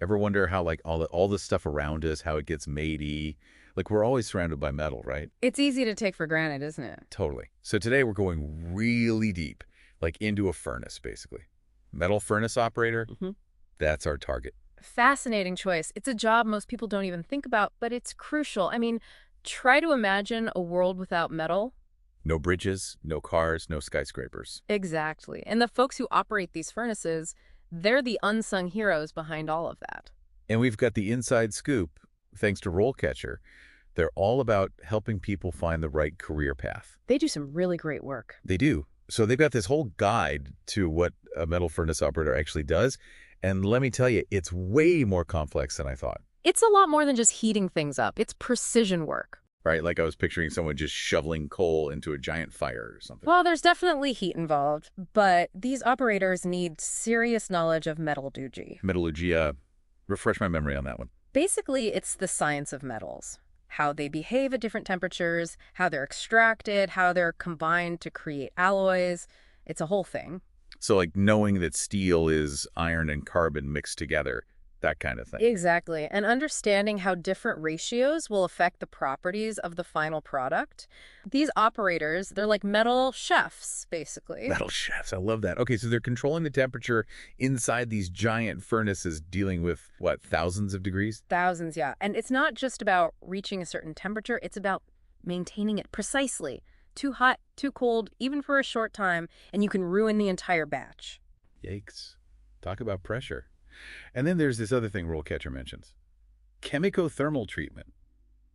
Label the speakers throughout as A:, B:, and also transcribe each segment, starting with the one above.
A: Ever wonder how, like, all the stuff around us, how it gets matey? Like, we're always surrounded by metal, right?
B: It's easy to take for granted, isn't it?
A: Totally. So today we're going really deep, like into a furnace, basically. Metal furnace operator,
B: Hmm.
A: that's our target.
B: Fascinating choice. It's a job most people don't even think about, but it's crucial. I mean, try to imagine a world without metal.
A: No bridges, no cars, no skyscrapers.
B: Exactly. And the folks who operate these furnaces, they're the unsung heroes behind all of that.
A: And we've got the inside scoop, thanks to RoleCatcher. They're all about helping people find the right career path.
B: They do some really great work.
A: They do. So they've got this whole guide to what a metal furnace operator actually does. And let me tell you, it's way more complex than I thought.
B: It's a lot more than just heating things up. It's precision work.
A: Right? Like I was picturing someone just shoveling coal into a giant fire or something.
B: Well, there's definitely heat involved, but these operators need serious knowledge of metallurgy.
A: Metallurgy, refresh my memory on that one.
B: Basically, it's the science of metals. How they behave at different temperatures, how they're extracted, how they're combined to create alloys. It's a whole thing.
A: So like knowing that steel is iron and carbon mixed together, that kind of thing.
B: Exactly. And understanding how different ratios will affect the properties of the final product. These operators, they're like metal chefs, basically.
A: Metal chefs, I love that. Okay, so they're controlling the temperature inside these giant furnaces dealing with, what, thousands of degrees?
B: Thousands, yeah. And it's not just about reaching a certain temperature, it's about maintaining it precisely. Too hot, too cold, even for a short time, and you can ruin the entire batch.
A: Yikes. Talk about pressure. And then there's this other thing RoleCatcher mentions. Chemicothermal treatment.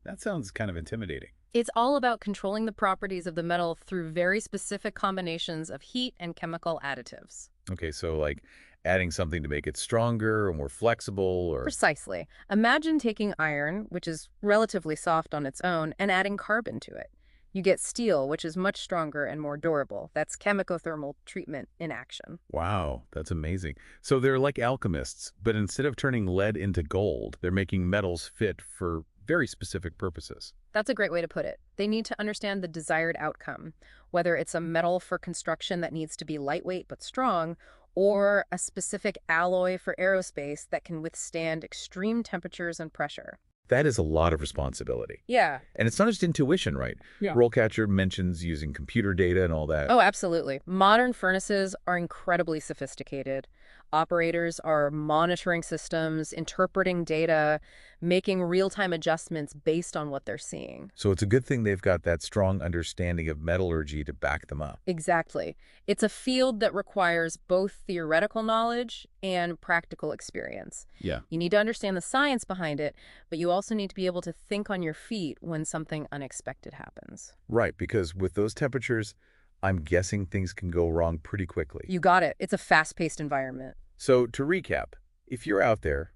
A: That sounds kind of intimidating.
B: It's all about controlling the properties of the metal through very specific combinations of heat and chemical additives.
A: Okay, so like adding something to make it stronger or more flexible or...
B: Precisely. Imagine taking iron, which is relatively soft on its own, and adding carbon to it. You get steel, which is much stronger and more durable. That's chemicothermal treatment in action.
A: Wow, that's amazing. So they're like alchemists, but instead of turning lead into gold, they're making metals fit for very specific purposes.
B: That's a great way to put it. They need to understand the desired outcome, whether it's a metal for construction that needs to be lightweight but strong, or a specific alloy for aerospace that can withstand extreme temperatures and pressure.
A: That is a lot of responsibility.
B: Yeah.
A: And it's not just intuition, right?
B: Yeah.
A: RoleCatcher mentions using computer data and all that.
B: Oh, absolutely. Modern furnaces are incredibly sophisticated. Operators are monitoring systems, interpreting data, making real-time adjustments based on what they're seeing.
A: So it's a good thing they've got that strong understanding of metallurgy to back them up.
B: Exactly. It's a field that requires both theoretical knowledge and practical experience.
A: Yeah.
B: You need to understand the science behind it, but you also need to be able to think on your feet when something unexpected happens.
A: Right, because with those temperatures, I'm guessing things can go wrong pretty quickly.
B: You got it. It's a fast-paced environment.
A: So to recap, if you're out there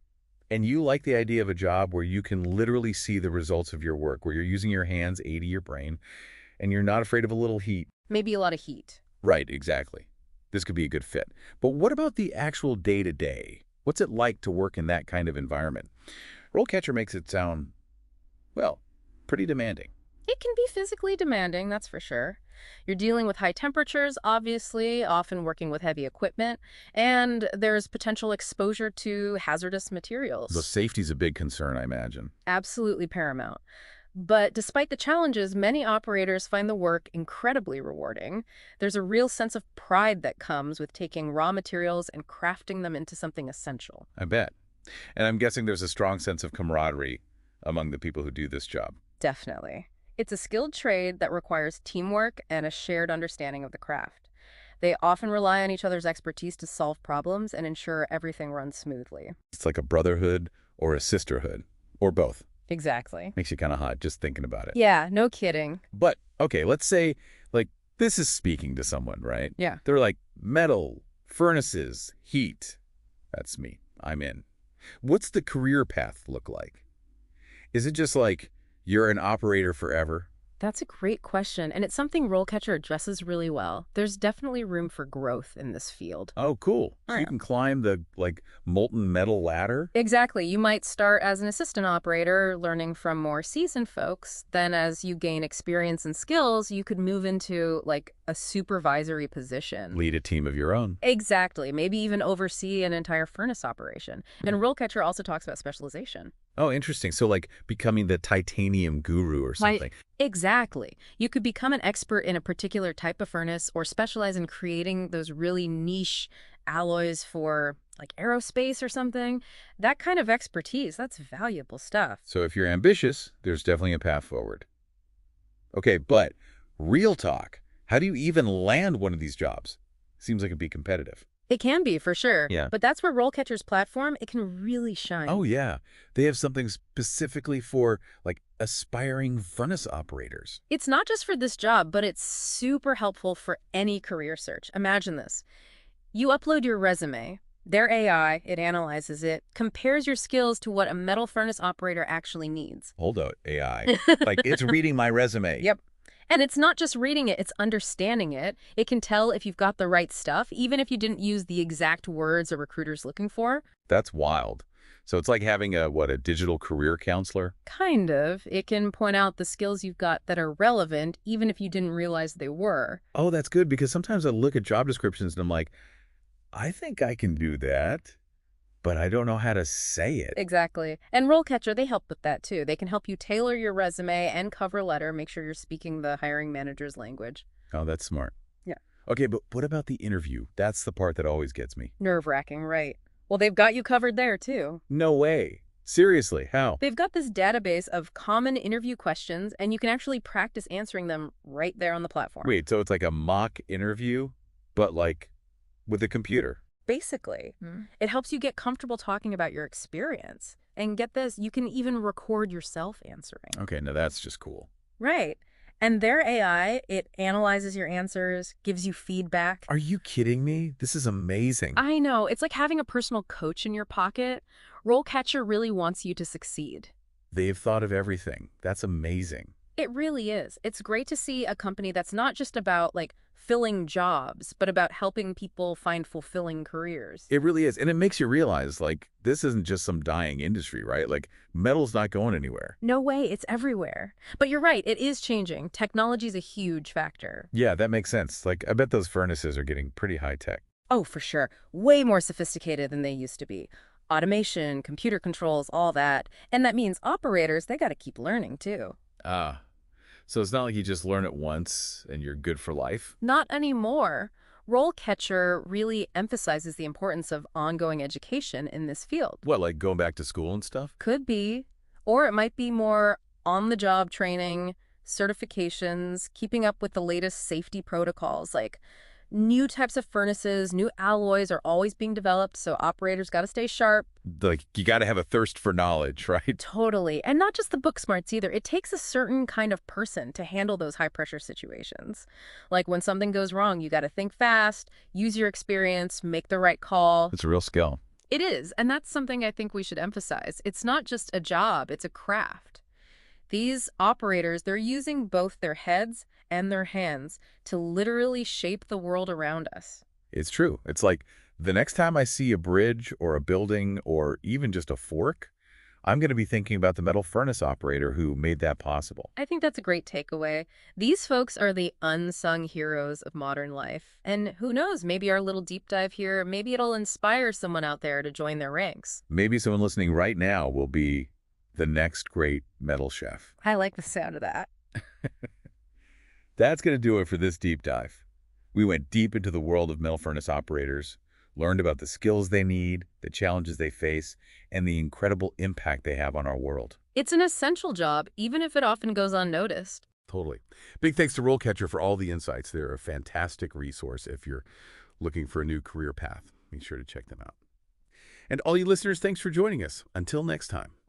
A: and you like the idea of a job where you can literally see the results of your work, where you're using your hands, aiding your brain, and you're not afraid of a little heat.
B: Maybe a lot of heat.
A: Right, exactly. This could be a good fit. But what about the actual day-to-day? What's it like to work in that kind of environment? RoleCatcher makes it sound, well, pretty demanding.
B: It can be physically demanding, that's for sure. You're dealing with high temperatures, obviously, often working with heavy equipment, and there's potential exposure to hazardous materials.
A: The safety's a big concern, I imagine.
B: Absolutely paramount. But despite the challenges, many operators find the work incredibly rewarding. There's a real sense of pride that comes with taking raw materials and crafting them into something essential.
A: I bet. And I'm guessing there's a strong sense of camaraderie among the people who do this job.
B: Definitely. It's a skilled trade that requires teamwork and a shared understanding of the craft. They often rely on each other's expertise to solve problems and ensure everything runs smoothly.
A: It's like a brotherhood or a sisterhood, or both.
B: Exactly.
A: Makes you kind of hot just thinking about it.
B: Yeah, no kidding.
A: But, okay, let's say, like, this is speaking to someone, right?
B: Yeah.
A: They're like, metal, furnaces, heat. That's me. I'm in. What's the career path look like? Is it just like, you're an operator forever?
B: That's a great question, and it's something RoleCatcher addresses really well. There's definitely room for growth in this field.
A: Oh, cool. So you
B: Right.
A: can climb the, like, molten metal ladder?
B: Exactly. You might start as an assistant operator, learning from more seasoned folks. Then, as you gain experience and skills, you could move into like a supervisory position.
A: Lead a team of your own.
B: Exactly. Maybe even oversee an entire furnace operation. And RoleCatcher also talks about specialization.
A: Oh, interesting. So, like, becoming the titanium guru or
B: Right.
A: something.
B: Exactly. You could become an expert in a particular type of furnace or specialize in creating those really niche alloys for like aerospace or something. That kind of expertise, that's valuable stuff.
A: So if you're ambitious, there's definitely a path forward. Okay, but real talk. How do you even land one of these jobs? Seems like it'd be competitive.
B: It can be, for sure.
A: Yeah.
B: But that's where RoleCatcher's platform, it can really shine.
A: Oh, yeah. They have something specifically for, like, aspiring furnace operators.
B: It's not just for this job, but it's super helpful for any career search. Imagine this. You upload your resume. Their AI, it analyzes it, compares your skills to what a metal furnace operator actually needs.
A: Hold out, AI. Like, it's reading my resume.
B: Yep. And it's not just reading it, it's understanding it. It can tell if you've got the right stuff, even if you didn't use the exact words a recruiter's looking for.
A: That's wild. So it's like having a digital career counselor?
B: Kind of. It can point out the skills you've got that are relevant, even if you didn't realize they were.
A: Oh, that's good, because sometimes I look at job descriptions and I'm like, I think I can do that, but I don't know how to say it.
B: Exactly. And RoleCatcher, they help with that too. They can help you tailor your resume and cover letter, make sure you're speaking the hiring manager's language.
A: Oh, that's smart.
B: Yeah.
A: Okay, but what about the interview? That's the part that always gets me.
B: Nerve-wracking, right? Well, they've got you covered there too.
A: No way. Seriously, how?
B: They've got this database of common interview questions, and you can actually practice answering them right there on the platform.
A: Wait, so it's like a mock interview, but like with a computer?
B: Basically, it helps you get comfortable talking about your experience. And get this, you can even record yourself answering.
A: Okay, now that's just cool.
B: Right. And their AI, it analyzes your answers, gives you feedback.
A: Are you kidding me? This is amazing.
B: I know, it's like having a personal coach in your pocket. RoleCatcher really wants you to succeed.
A: They've thought of everything. That's amazing.
B: It really is. It's great to see a company that's not just about like filling jobs, but about helping people find fulfilling careers.
A: It really is. And it makes you realize, like, this isn't just some dying industry, right? Like, metal's not going anywhere.
B: No way, it's everywhere. But you're right, it is changing. Technology's a huge factor.
A: Yeah, that makes sense. Like, I bet those furnaces are getting pretty high tech.
B: Oh, for sure. Way more sophisticated than they used to be. Automation, computer controls, all that. And that means operators, they got to keep learning too.
A: Ah, so it's not like you just learn it once and you're good for life?
B: Not anymore. RoleCatcher really emphasizes the importance of ongoing education in this field.
A: What, like going back to school and stuff?
B: Could be. Or it might be more on-the-job training, certifications, keeping up with the latest safety protocols, like new types of furnaces, new alloys are always being developed, so operators got to stay sharp.
A: Like, you got to have a thirst for knowledge, right?
B: Totally. And not just the book smarts either. It takes a certain kind of person to handle those high-pressure situations. Like when something goes wrong, you got to think fast, use your experience, make the right call.
A: It's a real skill.
B: It is, and that's something I think we should emphasize. It's not just a job, it's a craft. These operators, they're using both their heads and their hands to literally shape the world around us.
A: It's true. It's like the next time I see a bridge or a building or even just a fork, I'm going to be thinking about the metal furnace operator who made that possible.
B: I think that's a great takeaway. These folks are the unsung heroes of modern life. And who knows, maybe our little deep dive here, maybe it'll inspire someone out there to join their ranks.
A: Maybe someone listening right now will be the next great metal chef.
B: I like the sound of that.
A: That's going to do it for this deep dive. We went deep into the world of metal furnace operators, learned about the skills they need, the challenges they face, and the incredible impact they have on our world.
B: It's an essential job, even if it often goes unnoticed.
A: Totally. Big thanks to RoleCatcher for all the insights. They're a fantastic resource if you're looking for a new career path. Be sure to check them out. And all you listeners, thanks for joining us. Until next time.